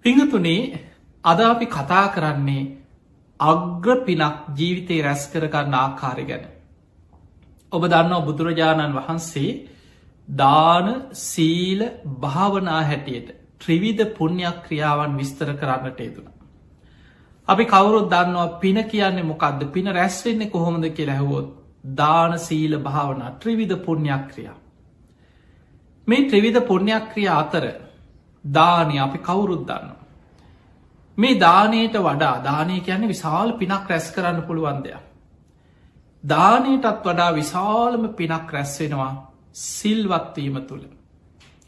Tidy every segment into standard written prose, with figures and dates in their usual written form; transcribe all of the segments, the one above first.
පිංහතුනේ අද අපි කතා කරන්නේ අග්‍ර පිනක් ජීවිතයේ රැස් කරගන්න ආකාරය ගැන. ඔබ දන්නවා බුදුරජාණන් වහන්සේ දාන සීල භාවනා හැටියට ත්‍රිවිධ පුණ්‍යක් ක්‍රියාවන් විස්තර කරන්නට යෙදුණ. අපි කවුරුත් දන්නවා පින කියන්නේ මොකක්ද පින රැස්වෙන්නේ කොහොමද කියලා ඇහුවොත් දාන සීල භාවනා ත්‍රිවිධ පුණ්‍යක් ක්‍රියා. මේ ත්‍රිවිධ පුණ්‍යක් ක්‍රියා අතර දානය අපි කවුරුත් දන්න. මේ දානයට වඩා දානය කියන්නේ විශාල පිනක් රැස් කරන්න පුළුවන් දෙයක්. දානයටත් වඩා විශාලම පිනක් රැස්වෙනවා සිල්වත්වීම තුළ.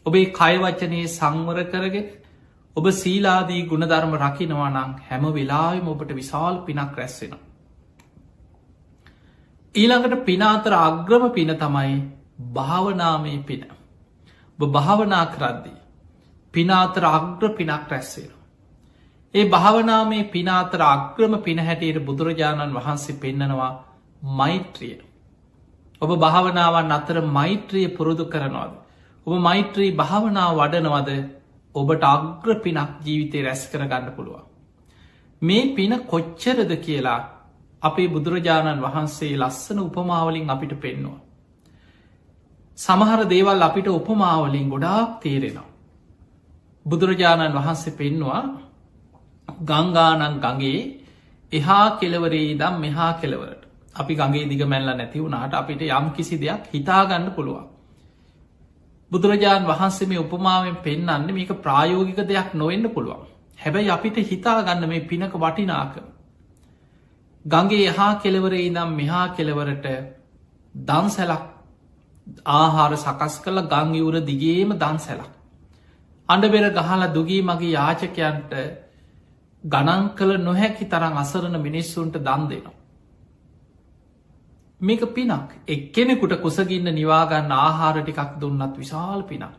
ඔබේ කයවචනයේ සංවර කරගෙන ඔබ සීලාදී ගුණධර්ම රකිනවා නම් හැම වෙලාවෙම ඔබට විශාල පිනක් රැස්වෙනවා. ඊළඟට පිනාතර අග්‍රම පින තමයි භාවනාමය පින. ඔබ භාවනා කරද්දී පිනාතර අග්‍ර පිනක් රැස්වෙන. ඒ භාවනාමේ පිනාතර අග්‍රම පින හැටියට බුදුරජාණන් වහන්සේ පෙන්නනවා මෛත්‍රිය. ඔබ භාවනාවන් අතර මෛත්‍රිය පුරුදු කරනවාද. ඔබ මෛත්‍රී භාවනාව වඩනවද ඔබට අග්‍ර පිනක් ජීවිතය රැස් කරගන්න පුළුවන්. මේ පින කොච්චරද කියලා අපේ බුදුරජාණන් වහන්සේ ලස්සන උපමාවලින් අපිට පෙන්නවා. සමහර දේවල් අපිට උපමාවලින් ගොඩාක් තේරෙනවා. බුදුරජාණන් වහන්සේ පෙන්නවා ගංගානන් ගගේ එහා කෙලවරේ දම් මෙහා කෙලවරට අපි ගගේ දිග මැල්ල නැති වුණට අපිට යම් කිසි දෙයක් හිතාගන්න පුළුවන්. බුදුරජාණන් වහන්සේ මේ උපමාවෙන් පෙන්න්න මේක ප්‍රායෝගික දෙයක් නොවෙන්න පුළුවන්. හැබැයි අපිට හිතාගන්න මේ පිනක වටිනාක. ගගේ එහා කෙලවරේ දම් මෙහා කෙලවරට දන්සැලක් ආහාර සකස් කළ ගංගිවුර දිගේම දන්සැලක්. අඩබෙර ගහලා දුගී මගේ යාචකයන්ට ගණන් කළ නොහැකි තරම් අසරණ මිනිස්සුන්ට දන් දෙනවා. මේක පිනක් එක්කෙනෙකුට කුසගින්න නිවාගන්න ආහාර ටිකක් දුන්නත් විශාල පිනක්.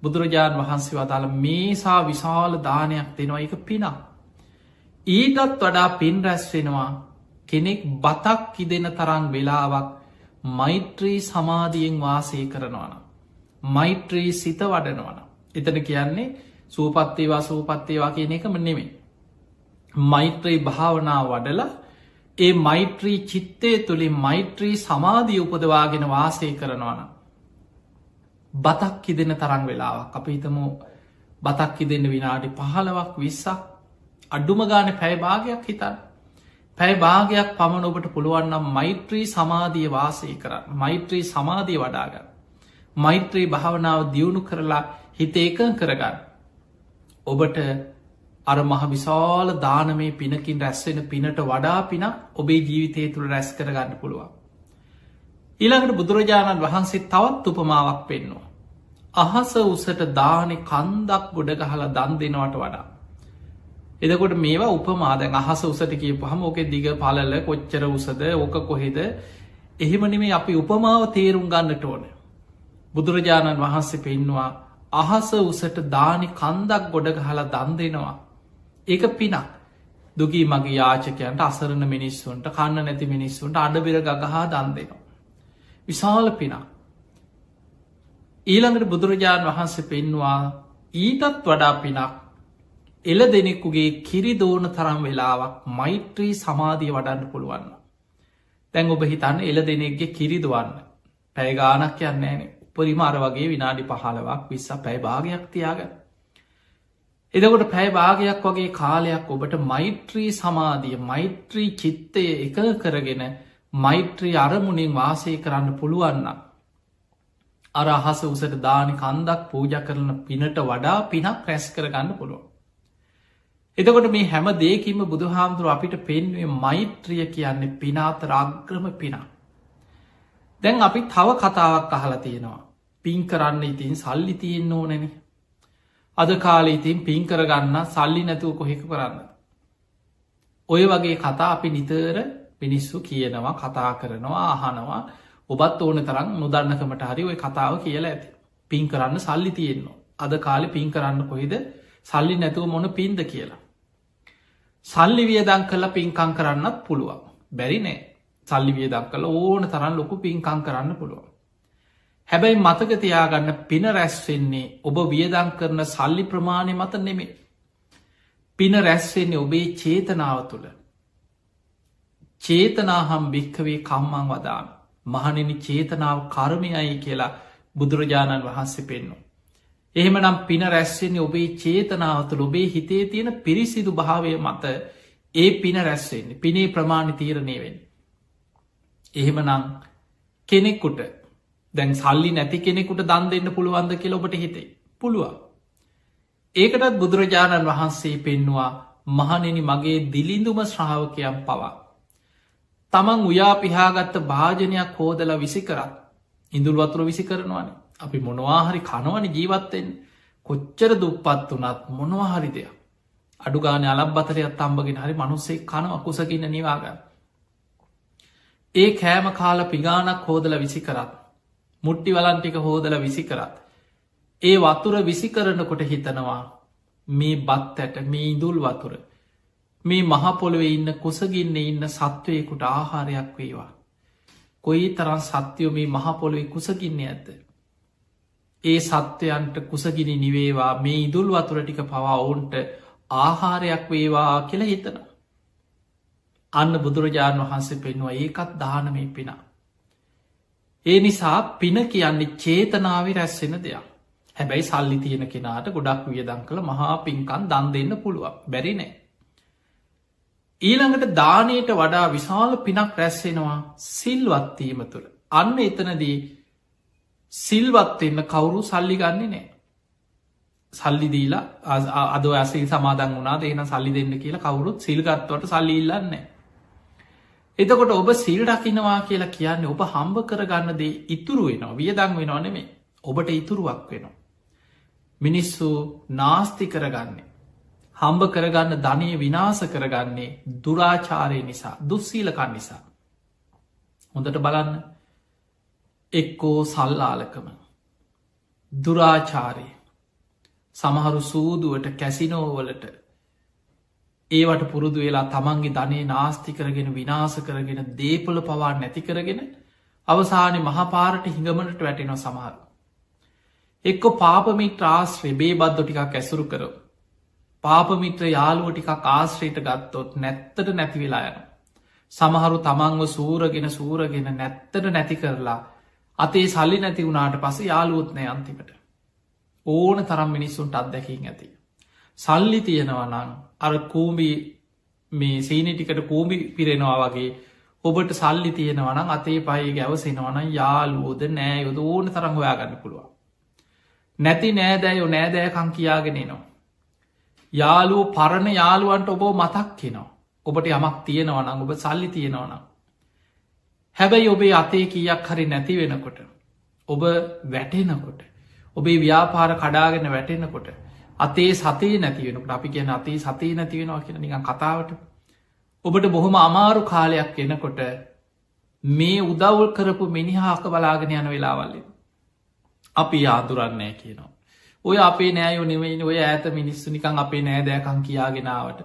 බුදුරජාණන් වහන්සේ වදාළ මේසා විශාල දානයක් දෙනවා එක පිනක්. ඊටත් වඩා පින් රැස් වෙනවා කෙනෙක් බතක් කිදෙන තරම් වෙලාවක් මෛත්‍රී සමාධියෙන් වාසය කරනවන. මෛත්‍රී සිත වඩනවන. එතන කියන්නේ සූපත්තේවා සූපත්තේවා කියන එකම නෙමේ. මෛත්‍රී භාවනා වඩල ඒ මෛත්‍රී චිත්තය තුළින් මෛත්‍රී සමාධී උපදවාගෙන වාසය කරනවන. බතක් කිදෙන තරන් වෙලාවක් අප හිතම බතක් කිදෙන්න විනාඩි 15ක් 20ක් අඩුම ගාන පැයභාගයක් හිතන්. පැයභාගයක් පමණ ඔබට පුළුවන්නම් මෛත්‍රී සමාධිය වාසය කරන්න මෛත්‍රී සමාධිය වඩාගන්න. මෛත්‍රී භාවනාව දියුණු කරලා හිත ඒකන් කරගන්න. ඔබට අර මහ විශාල දානමේ පිනකින් රැස්වෙන පිනට වඩා පින ඔබේ ජීවිතය තුළ රැස් කරගන්න පුළුවන්. ඊළඟට බුදුරජාණන් වහන්සේ තවත් උපමාවක් පෙන්නවා. අහස උසට දානෙ කන්දක් ගොඩ ගහලා දන් දෙනවට වඩා. එදකොට මේවා උපමාදැන් අහස උසට කියපු හම ඕක දිග පලල කොච්චර උසද ඕක කොහෙද එහෙමනිමේ අපි උපමාව තේරුම් ගන්නට ඕන. බුදුරජාණන් වහන්සේ පෙන්වා අහස උසට දානි කන්දක් ගොඩ ගහලා දන් දෙනවා. ඒක පිනක් දුගී මගේ යාචකයන්ට අසරණ මිනිස්සුන්ට කන්න නැති මිනිස්සුන්ට අඩබෙර ගහා දන් දෙනවා. විශාල පිනක්. ඊළඟට බුදුරජාණන් වහන්සේ පෙන්වා ඊටත් වඩා පිනක් එල දෙනෙක්කුගේ කිරි දෝන තරම් වෙලාවක් මෛත්‍රී සමාධිය වඩන්න පුළුවන්න. තැන් ඔබ හිතන්න එල දෙනෙක්ගේ කිරිදවන්න පැයගානක් යන්නේනේ උපරිම අර වගේ විනාඩි 15ක් 20 පැය භාගයක් තියාගන්න. එදකොට පැය භාගයක් වගේ කාලයක් ඔබට මෛත්‍රී සමාධිය මෛත්‍රී චිත්තය එක කරගෙන මෛත්‍රී අරමුණින් වාසය කරන්න පුළුවන්න. අර අහස උසට දානි කන්දක් පූජ කරන පිනට වඩා පිනක් රැස් කරගන්න පුළුවන්. එතකොට මේ හැම දේකින්ම බුදුහාමුදුරුව අපිට පෙන්වේ මෛත්‍රිය කියන්නේ පිනාතර අග්‍රම පිනා. දැන් අපි තව කතාවක් අහලා තියෙනවා. පින් කරන්න ඉතින් සල්ලි තියෙන්න්න ඕනෙන. අද කාලේ ඉතින් පින් කරගන්න සල්ලි නැතුව කොහෙක කරන්න. ඔය වගේ කතා අපි නිතර පිනිස්සු කියනවා කතා කරනවා අහනවා ඔබත් ඕන තරම් නොදන්නකමට හරි ඔය කතාව කියලා ඇති. පින් කරන්න සල්ලි තියෙන්නවා. අද කාලෙ පින් කරන්න කොහෙද සල්ලි නැතුව මොන පින්ද කියලා. සල්ලි වියදං කල පින්කං කරන්නත් පුළුවන්. බැරි නෑ සල්ලි වියදක් කල ඕන තරන් ලොකු පින්කං කරන්න පුළුවන්. හැබැයි මතක තියාගන්න පින රැස්වෙන්නේ ඔබ වියදං කරන සල්ලි ප්‍රමාණය මත නෙමේ පින රැස්වෙන්නේ ඔබේ චේතනාව තුළ. චේතනාහම් භික්කවේ කම්මං වදාම. මහණෙනි චේතනාව කර්මයයි කියලා බුදුරජාණන් වහන්සේ පෙන්වු. එහෙම නම් පින රැස්වෙන්නේ ඔබේ චේතනාව තුළ ඔබේ හිතේ තියෙන පිරිසිදු භාවය මත ඒ පින රැස්වෙන්නේ පිනේ ප්‍රමාණි තීරණය වෙන්. එහෙම නම් කෙනෙකුට දැන් සල්ලි නැති කෙනෙකුට දන් දෙන්න පුළුවන්ද කියලා ඔබට හිතේ පුළුවන්. ඒකටත් බුදුරජාණන් වහන්සේ පෙන්නවා මහණෙනි මගේ දිලිඳුම ශ්‍රාවකයන් පවා. තමන් උයා පිහාගත්ත භාජනයක් හෝදල විසි කරත් ඉඳුල් වතුර විසි කරනවාන අපි මොනවාහරි කනවන ජීවත්තෙන් කොච්චර දුප්පත් වනත් මොනවාහරි දෙයක් අඩුගාන අලබ් බතරයක් තම්බගෙන හරි මනුස්සේ කන අකුසකින්න නිවාගන්න. ඒ කෑම කාල පිගානක් හෝදල විසි කරත් මුට්ටි වලන්ටික හෝදල විසි කරත් ඒ වතුර විසි කරනකොට හිතනවා මේ බත් ඇට මේ ඉදුල් වතුර මේ මහපොළොවේ ඉන්න කුසගින්න ඉන්න සත්වයකුට ආහාරයක් වේවා. කොයි තරන් සත්‍යයෝ මේ මහපොළොවේ කුසගින්න ඇත. ඒ සත්වයන්ට කුසගිනි නිවේවා මේ ඉදුල් වතුර ටික පවා ඔවුන්ට ආහාරයක් වේවා කියල හිතන. අන්න බුදුරජාණන් වහන්සේ පෙන්වා ඒකත් දානමය පිනා. ඒ නිසා පින කියන්නේ චේතනාව රැස්සෙන දෙයක්. හැබැයි සල්ලි තියෙන කෙනාට ගොඩක් වියදං කළ මහා පින්කන් දන් දෙන්න පුළුවන් බැරි නෑ. ඊළඟට දානයට වඩා විශාල පිනක් රැස්සෙනවා සිල්වත්වීම තුළ. අන්න එතනදී සිල්වත්වෙන්න කවුරු සල්ලි ගන්නේ නෑ. සල්ලි දීලා අද ඇසේ සමාදන් වුණා දෙන සල්ලි දෙන්න කියලා කවුරුත් සිල්ගත්වට සල්ලි ඉල්ලන්නේ. එතකොට ඔබ සිල් රකිනවා කියලා කියන්නේ ඔබ හම්බ කරගන්න දේ ඉතුරු වෙනවා වියදං වෙනවා නෙමේ ඔබට ඉතුරුවක් වෙනවා. මිනිස්සු නාස්ති කරගන්නේ. හම්බ කරගන්න ධනය විනාස කරගන්නේ දුරාචාරය නිසා දුස්සීලකන් නිසා. හොඳට බලන්න එක්කෝ සල්ලාලකම දුරාචාරය සමහරු සූදුවට කැසිනෝවලට ඒවට පුරුදු වෙලා තමන්ගේ ධනය නාස්ති කරගෙන විනාස කරගෙන දේපල පවා නැති කරගෙන අවසානය මහපාරට හිඟමනට වැටෙනවා සමහර. එක්ක පාපමිත්‍ර ආශ්‍රය බේ බද්ධ ටිකක් ඇසුරු කරව. පාපමිත්‍ර යාළුව ටිකක් ආශ්‍රයට ගත්තොත් නැත්තට නැති වෙලා යන. සමහරු තමන්ව සූරගෙන නැත්තට නැති කරලා අතේ සල්ලි නැති වුණට පස යාළුවොත්නය අන්තිමට. ඕන තරම් මිනිස්සුන්ට අත්දැකින් ඇති. සල්ලි තියෙනවනං අර කූම්බි මේ සීනිටිකට කූම්බි පිරෙනවා වගේ ඔබට සල්ලි තියෙනවනම් අතේ පයි ගැවසෙනවන යාලුවෝද නෑ යොද ඕන තරං හොයාගන්න පුළුවන්. නැති නෑදෑයෝ නෑදෑකං කියාගෙනනවා. යාලුව පරණ යාළුවන්ට ඔබෝ මතක් කෙනවා. ඔබට යමක් තියෙනවනම් ඔබ සල්ලි තියෙනවනම්. හැබැයි ඔබේ අතේ කියක් හරි නැති වෙනකොට. ඔබ වැටෙනකොට. ඔබේ ව්‍යාපාර කඩාගෙන වැටෙනකොට. අතේ සතේ නැතිවෙනකට අපි කියන අතේ සතේ නැතිවෙනවා කියෙන නිකන් කතාවට. ඔබට බොහොම අමාරු කාලයක් එනකොට මේ උදවල් කරපු මිනිහාක බලාගෙන යන වෙලාවල්ල. අපි ආදුරන්නෑ කියනවා. ඔය අපේ නෑයෝ නෙවෙයි ඔය ඇත මිනිස්සු නිකං අපේ නෑදෑකං කියාගෙනාවට.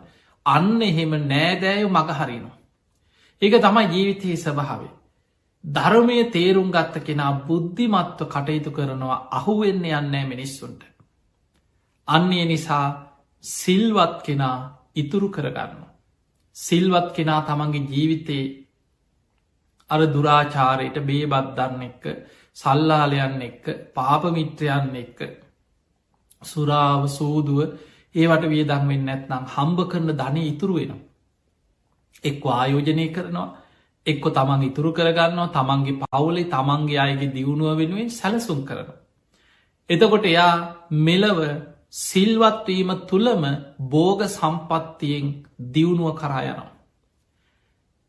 අන්න එහෙම නෑදෑයෝ මග හරිනවා. ඒක තමයි ජීවිතයේ ස්වභාවේ. ධර්මය තේරුම් ගත්ත කෙනා බුද්ධිමත්ව කටයුතු කරනවා අහුවෙන්න යන්නෑ මිනිස්සුන්ට. අන්නේ නිසා සිල්වත් කෙනා ඉතුරු කරගන්න. සිල්වත් කෙනා තමන්ගේ ජීවිතයේ අර දුරාචාරයට බේබත් දන්න එක්ක සල්ලාලයන්න එක්ක පාපමිත්‍රයන්න එක්ක සුරාව සූදුව ඒවට වියදං වෙන්න ඇත්නම් හම්බ කරන ධනය ඉතුරු වෙනවා. එක් ආයෝජනය කරනවා එක්කො තමන් ඉතුරු කරගන්නවා තමන්ගේ පවුලේ තමන්ගේ අයගේ දියුණුව වෙනුවෙන් සැලසුම් කරන. එතකොට එයා මෙලව සිල්වත්වීම තුළම බෝග සම්පත්තියෙන් දියුණුව කරායනවා.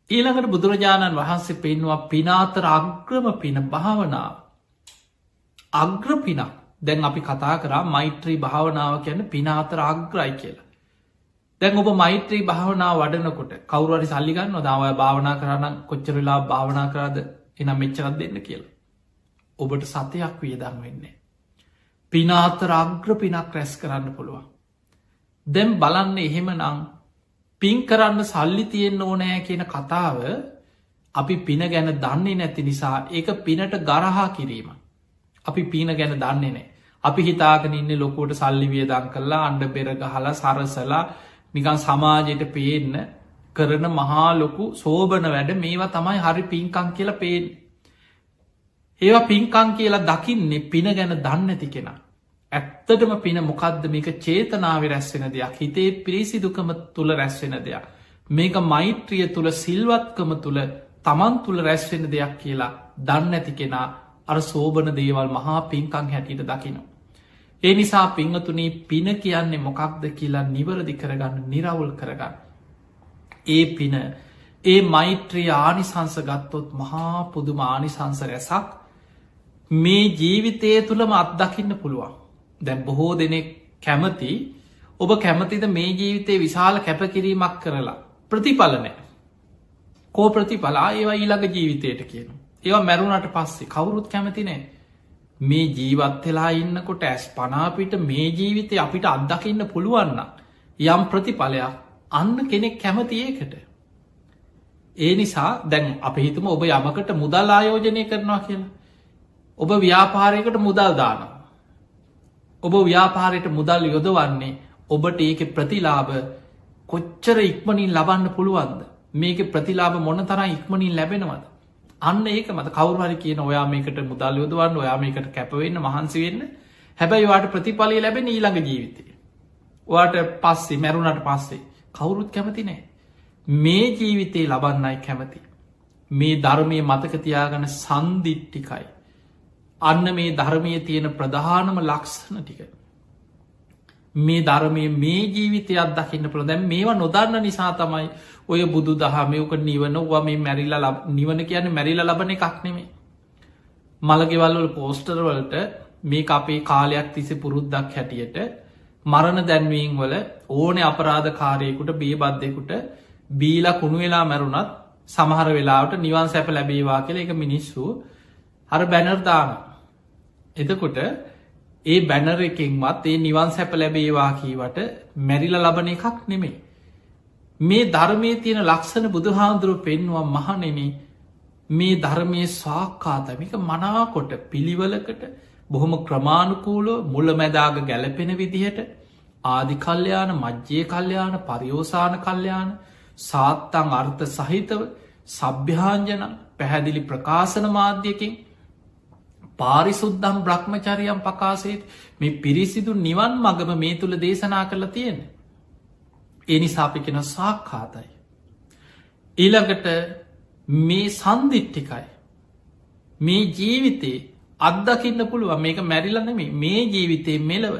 ඊළඟට බුදුරජාණන් වහන්සේ පෙන්වා පිනාතර අග්‍රම පින භාවනාව. අග්‍ර පිනක් දැන් අපි කතා කරා මෛත්‍රී භාවනාව කියන්න පිනාතර අග්‍රයි කියලා. දැන් ඔබ මෛත්‍රී භාවනාව වඩනකොට කවරුවරි සල්ලිගන්න දාවය භාවනා කරන්න කොච්චරලා භාවනා කරාද එනම් මෙච්චරත් දෙන්න කියලා. ඔබට සතයක් වියදන් වෙන්නේ. පිනාතර අග්‍ර පිනක් රැස් කරන්න පුළුවන්. දැම් බලන්න එහෙම නං පින් කරන්න සල්ලි තියෙන් ඕනෑ කියන කතාව අපි පින ගැන දන්නේ නැති නිසා ඒක පිනට ගරහා කිරීම. අපි පින ගැන දන්නේ නෑ. අපි හිතාගෙන ඉන්න ලොකෝට සල්ලි වියදං කරලා අන්ඩ පෙරගහලා සරසලා නිකන් සමාජයට පේන්න කරන මහා ලොකු සෝබන වැඩ මේවා තමයි හරි පින්කං කියලා පේෙන්. ඒවා පින්කං කියලා දකින්නේ පින ගැන දන්නඇති කෙන. ඇත්තටම පින මොකක්ද මේක චේතනාව රැස්වෙන දෙයක් හිතේ පිරිසිදුකම තුළ රැස්වෙන දෙයක්. මේක මෛත්‍රිය තුළ සිල්වත්කම තුළ තමන් තුළ රැස්වෙන දෙයක් කියලා දන්න ඇති කෙනා අර සෝබන දේවල් මහා පින්කං හැටියට දකිනවා. ඒ නිසා පිංහතුනී පින කියන්නේ මොකක්ද කියලා නිවරදි කරගන්න නිරවුල් කරගන්න. ඒ පින ඒ මෛත්‍රී ආනිසංස ගත්තොත් මහා පුදුම ආනිසංස රැසක් මේ ජීවිතය තුළම අත්දකින්න පුළුවන්. දැන් බොහෝ දෙනෙක් කැමති ඔබ කැමතිද මේ ජීවිතය විශාල කැපකිරීමක් කරලා ප්‍රතිඵලනෑ. කෝ ප්‍රතිඵලා ඒවා ඊළඟ ජීවිතයට කියන. ඒවා මැරුණට පස්සේ කවුරුත් කැමතිනෑ. මේ ජීවත්වෙලා ඉන්නකොට ඇස් පනාපිට මේ ජීවිතය අපිට අත්දකින්න පුළුවන්න යම් ප්‍රතිඵලයක් අන්න කෙනෙක් කැමති ඒකට. ඒ නිසා දැන් අප හිතම ඔබ යමකට මුදල් ආයෝජනය කරනවා කියලා. ඔබ ව්‍යාපාරයකට මුදල් දානවා. ඔබ ව්‍යාපාරයට මුදල් යොදවන්නේ ඔබට ඒක ප්‍රතිලාභ කොච්චර ඉක්මනින් ලබන්න පුළුවන්ද මේක ප්‍රතිලාභ මොන තරම් ඉක්මනින් ලැබෙනවද. අන්න ඒක මත කවරුහරි කියන ඔයා මේකට මුදල් යොදවන්න ඔයා මේකට කැපවෙන්න මහන්සි වෙන්න හැබැයි වාට ප්‍රතිඵලය ලැබෙන ඊළඟ ජීවිතය. ඔයාට පස්සේ මැරුණට පස්සේ කවුරුත් කැමති නෑ. මේ ජීවිතේ ලබන්නයි කැමති. මේ ධර්මය මතකතියාගන සන්දිිට්ටිකයි. අන්න මේ ධර්මය තියෙන ප්‍රධානම ලක්ෂණ ටික. මේ ධර්මය මේ ජීවිතය අත්දකින්න පුළ දැන් මේවා නොදන්න නිසා තමයි ඔය බුදු දහමයක නිවන ව මේ මැරිලා නිවන කියන මැරිල ලබන එකක් නෙමේ. මළගෙවල්වල පෝස්ටර්වලට මේ අපේ කාලයක් තිසි පුරුද්දක් හැටියට මරණ දැන්වීම් වල ඕන අපරාධකාරයකුට බේබද්ධයකුට බීල කුණු වෙලා මැරුණත් සමහර වෙලාවට නිවන් සැප ලැබේවා කියල එක මිනිස්සු හර බැනර්දාන. එතකොට ඒ බැනර එකෙන්වත් ඒ නිවන් සැප ලැබේවා කීවට මැරිල ලබන එකක් නෙමේ. මේ ධර්මය තියෙන ලක්ෂණ බුදුහාන්දුරුව පෙන්වා මහනෙන මේ ධර්මය ස්වාක්කාතමික මනාකොට පිළිවලකට බොහොම ක්‍රමාණුකූලෝ මුල මැදාග ගැලපෙන විදිහට ආදි කල්්‍යයාන මජ්්‍යය කල්්‍යයාන පරියෝසාන කල්්‍යයාන සාත්තං අර්ථ සහිතව සභ්‍යාංජන පැහැදිලි ප්‍රකාශන මාධ්‍යකින් පාරිසුද්දම් බ්‍රහ්මචරියම් පකාසේත් මේ පිරිසිදු නිවන් මගම මේ තුළ දේශනා කරලා තියෙන. එනිසාපි කෙන සාක්කාතයි. ඊළඟට මේ සන්දිිට්ටිකයි. මේ ජීවිතේ අත්දකින්න පුළුව මේක මැරිලනම මේ ජීවිතේ මෙලව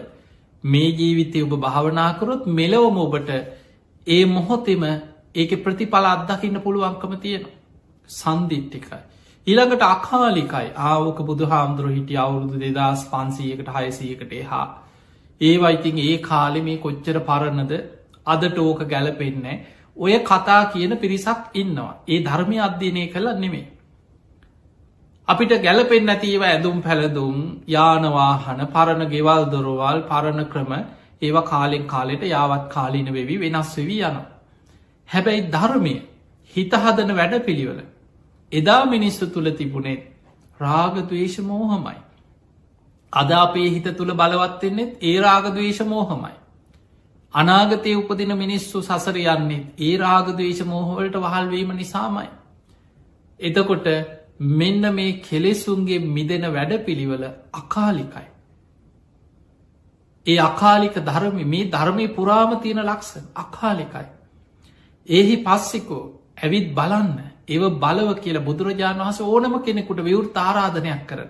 මේ ජීවිතය ඔබ භාවනාකරොත් මෙලවම ඔබට ඒ මොහොතෙම ඒක ප්‍රතිඵල අත්දකින්න පුළුවන්කම තියෙන සන්දිිට්ටිකයි. ඊළඟට අකාලිකයි ආවක බුදු හාමුදුර හිටිය අවුරුදු 2500කට 600කට හා ඒවයිතින් ඒ කාලෙ මේ කොච්චර පරණද අදට ඕක ගැලපෙන්නේ ඔය කතා කියන පිරිසක් ඉන්නවා. ඒ ධර්මය අධ්‍යනය කළ නෙමේ. අපිට ගැලපෙන් නැතිව ඇඳුම් පැළදුම් යානවාහන පරණ ගෙවල් දොරවල් පරණ ක්‍රම ඒව කාලෙන් කාලෙට යාවත් කාලීන වෙවි වෙනස් වෙවී යන. හැබැයි ධර්මය හිතහදන වැඩ පිළිවල එදා මිනිස්සු තුළ තිබුණෙත් රාගදවේශ මෝහමයි. අද අපේ හිත තුළ බලවත්වෙන්නෙත් ඒ රාගදවේශ මෝහමයි. අනාගතය උපදින මිනිස්සු සසර යන්නේ ඒ රාගදවේශ මෝහවලට වහල්වීම නිසාමයි. එතකොට මෙන්න මේ කෙලෙසුන්ගේ මිදෙන වැඩ පිළිවල අකාලිකයි. ඒ අකාලික ධර්ම මේ ධර්මය පුරාම තියෙන ලක්ෂණ අකාලිකයි. ඒහි පස්සිකෝ ඇවිත් බලන්න ඒව බලව කියලා බුදුරජාණන් වහස ඕනම කෙනෙකුට විවෘත ආරාධනයක් කරන.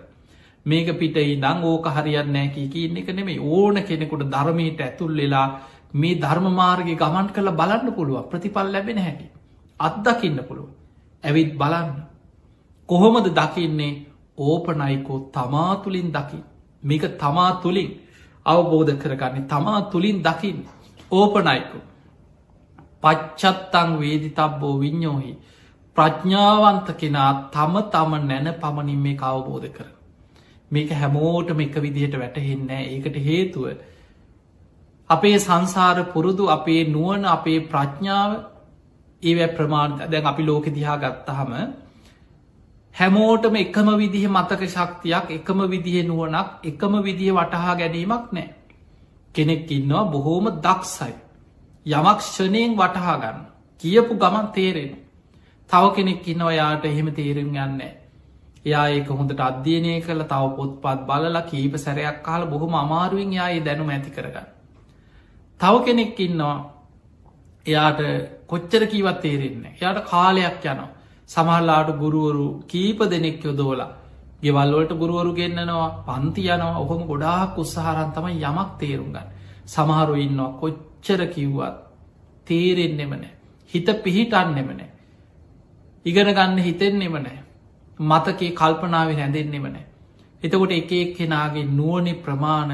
මේක පිට ඉදං ඕක හරියන්නෑ කියන්න එක නෙමේ ඕන කෙනෙකුට ධර්මයට ඇතුල් වෙලා මේ ධර්ම මාර්ගය ගමන් කළ බලන්න පුළුව ප්‍රතිපල් ලැබෙන හැටි. අත්දකින්න පුළුව. ඇවිත් බලන්න. කොහොමද දකින්නේ ඕපනයිකෝ තමා තුළින් දකි. මේක තමා තුළින් අවබෝධ කරගන්නේ තමා තුළින් දකින්න. ඕපනයිකෝ. පච්චත්තං වේදි තබ්බෝ විඤ්ඥෝහි. ප්‍රඥාවන්ත කෙනා තම තම නැන පමණින් මේ අවබෝධ කර. මේක හැමෝටම එක විදිහට වැටහෙන්නෑ ඒකට හේතුව. අපේ සංසාර පුරුදු අපේ නුවන අපේ ප්‍රඥාව ඒව ප්‍රමාණ දැන් අපි ලෝක දිහා ගත්තහම හැමෝටම එකම විදිහ මතක ශක්තියක් එකම විදිහ නුවනක් එකම විදිහ වටහා ගැනීමක් නෑ. කෙනෙක් ඉන්නවා බොහෝම දක්සයි. යමක් ෂණයෙන් වටහා ගන්න කියපු ගමන් තේරෙන. තව කෙනෙක් ඉන්න ඔයාට එහෙම තේරෙම් යන්න. එයා ඒක හොඳට අධ්‍යයනය කළ තව පොත්පත් බලලා කීප සැරයක් කාල බොහොම අමාරුවෙන් යායේ දැනුම ඇති කරගන්න. තව කෙනෙක් ඉන්නවා එයාට කොච්චර කීවත් තේරෙන්නේ එයාට කාලයක් යනවා. සමහල්ලාට ගුරුවරු කීප දෙනෙක් යොදෝලා ගෙවල්වලට ගුරුවරු ගෙන්න්නනවා පන්ති යනවා ඔහොම ගොඩාක් උත්සාහරන්තම යමක් තේරුම්ගන්න. සමහරු ඉන්නවා කොච්චර කිව්වත් තේරෙන්නෙමනෑ හිත පිහිටන්නෙමනෑ ඉගෙන ගන්න හිතෙන්නෙමනෑ මතකේ කල්පනාව හැඳෙන්නෙමනෑ. එතකොට එක එක් කෙනාගේ නුවනි ප්‍රමාණ